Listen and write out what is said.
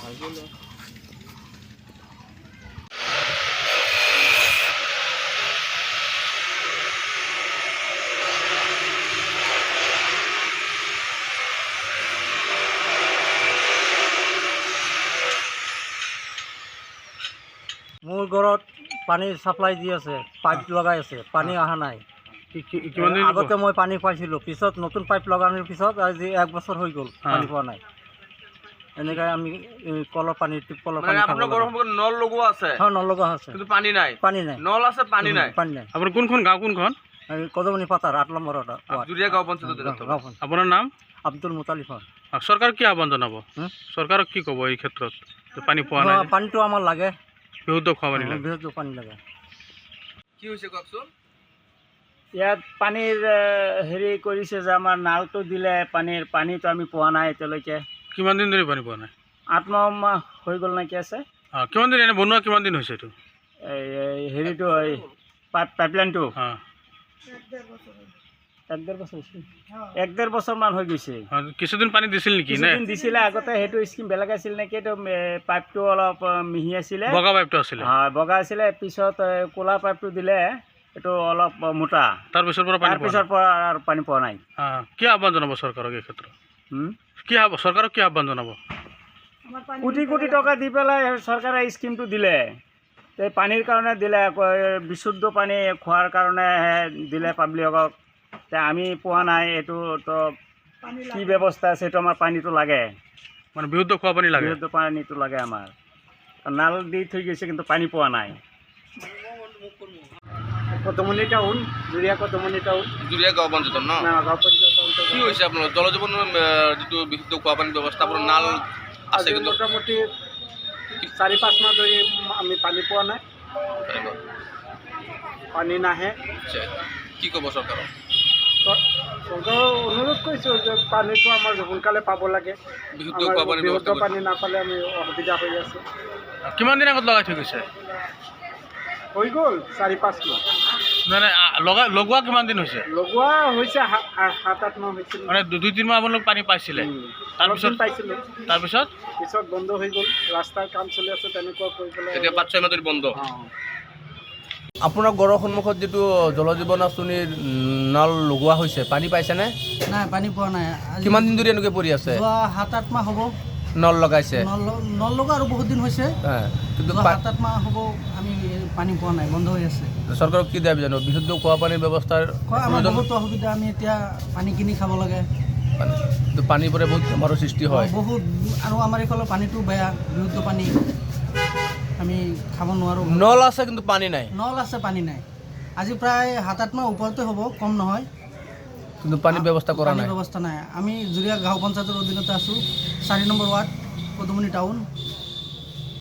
মোৰ ঘৰত পানীৰ ছাপ্লাই দি আছে, পাইপ লগাই আছে, পানী অহা নাই। আগতে মই পানী পাইছিলোঁ, পিছত নতুন পাইপ লগানোর পিছত আজি 1 বছর হৈ গ'ল পানী পোৱা নাই। এনেকৈ আমি কলৰ পানী টিপকলৰ পানী খাব লাগে। আপোনালোকৰ নল লগোৱা আছে? হয়, নল লগোৱা আছে, কিন্তু পানী নাই। পানী নাই, নল আছে, পানী নাই। পানী নাই। আপোনাৰ কোনখন গাঁও কোনখন? কদমনি পাতাৰ 8 নম্বৰ জুৰিয়া গাঁও পঞ্চায়ত। গাঁওখন আপোনাৰ নাম? আব্দুল মুতালিফ। চৰকাৰক কি আহ্বান জনাব? চৰকাৰক কি ক'ব এই ক্ষেত্ৰত পানী পোৱা নাই? পানীটো আমাৰ লাগে, বিশুদ্ধ খোৱা পানী লাগে। বিশুদ্ধ পানী লাগে। কি হৈছে কওকচোন? ইয়াত পানীৰ হেৰি কৰিছে যে আমাৰ নালটো দিলে পানীটো আমি পোৱা নাই এতিয়ালৈকে। কিমান দিন ধৰি পানী পোৱা নাই? 8 মাহ হৈ গ'ল নেকি আছে। কিমান দিন এনে বনোৱা কিমান দিন হৈছে এইটো? হেৰিটো পাইপলাইনটো 1.5 বছৰমান হৈ গৈছে। কিছুদিন পানী দিছিল নেকি? কিছুদিন দিছিলে আগতে, সেইটো স্কিম বেলেগ আছিল নেকি। এইটো পাইপটো অলপ মিহি আছিলে, বগা পাইপটো আছিলে। হয়, বগা আছিলে। পিছত ক'লা পাইপটো দিলে, এইটো অলপ মোটা। তাৰপিছৰ পৰা আৰু পানী পোৱা নাই। কি আহ্বান জনাব চৰকাৰক এই ক্ষেত্ৰত? চৰকাৰক কি আহ্বান জনাব? কোটি কোটি টকা দি পেলাই চৰকাৰে স্কিমটো দিলে, পানীৰ কাৰণে দিলে, বিশুদ্ধ পানী খোৱাৰ কাৰণে দিলে পাব্লিকক। আমি পোৱা নাই। এইটো তো কি ব্যৱস্থা আছে, সেইটো আমাৰ পানীটো লাগে, মানে বিশুদ্ধ খোৱা পানী লাগে। বিশুদ্ধ পানীটো লাগে আমাৰ। নাল দি থৈ গৈছে কিন্তু পানী পোৱা নাই। কদমনি টাউন, জুৰিয়া কদমনি টাউন, জুৰিয়া গাঁও পঞ্চায়ত ন? গাঁও পঞ্চায়ত। কি হৈছে আপোনাৰ জল জীৱনৰ যিটো বিশুদ্ধ খোৱা পানীৰ ব্যৱস্থা, আপোনাৰ নাল আছে কিন্তু মোটামুটি 4-5 মাহ ধৰি আমি পানী পোৱা নাই, পানী নাহে। কি ক'ব চৰকাৰক? চৰকাৰক অনুৰোধ কৰিছোঁ যে পানীটো আমাৰ সোনকালে পাব লাগে। বিশুদ্ধ খোৱা পানীৰ বিশুদ্ধ পানী নাপালে আমি অসুবিধা হৈ আছে। কিমান দিন আগত লগাই থৈ গৈছে? হৈ গ'ল 4-5 মাহ। মানে লগোৱা কিমান দিন হৈছে? লগোৱা হৈছে 7-8 মাহ হৈছিল। মানে 2-3 মাহ আপোনালোক পানী পাইছিলে? তাৰপিছত পাইছিলোঁ, পিছত বন্ধ হৈ গ'ল। ৰাস্তাৰ কাম চলি আছে, তেনেকুৱা কৰি পেলাই এতিয়া 5-6 মাহ ধৰি বন্ধ। আপোনাৰ ঘৰৰ সন্মুখত যিটো জল জীৱন আঁচনিৰ নল লগোৱা হৈছে, পানী পাইছেনে? নাই, পানী পোৱা নাই। কিমান দিন ধৰি এনেকৈ পৰি আছে? 7-8 মাহ হ'ব নল লগাইছে। নল লগা আৰু বহুত দিন হৈছে, কিন্তু 7-8 মাহ হ'ব আমি পানী পোৱা নাই, বন্ধ হৈ আছে। চৰকাৰক কি দাবী জানো? বিশুদ্ধ খোৱা পানীৰ ব্যৱস্থাৰ আমাৰ বহুত অসুবিধা, আমি এতিয়া পানী কিনি খাব লাগে। পানীৰ পৰা বহুত বেমাৰৰ সৃষ্টি হয় বহুত, আৰু আমাৰ এইফালৰ পানীটো বেয়া, বিশুদ্ধ পানী আমি খাব নোৱাৰোঁ। নল আছে কিন্তু পানী নাই। নল আছে, পানী নাই। আজি প্ৰায় 7-8 মাহ ওপৰতে হ'ব, কম নহয়। কিন্তু পানীৰ ব্যৱস্থা কৰা নাই। ব্যৱস্থা নাই। আমি জুৰিয়া গাঁও পঞ্চায়তৰ অধীনতে আছোঁ, 4 নম্বৰ ৱাৰ্ড, কদমনি টাউন।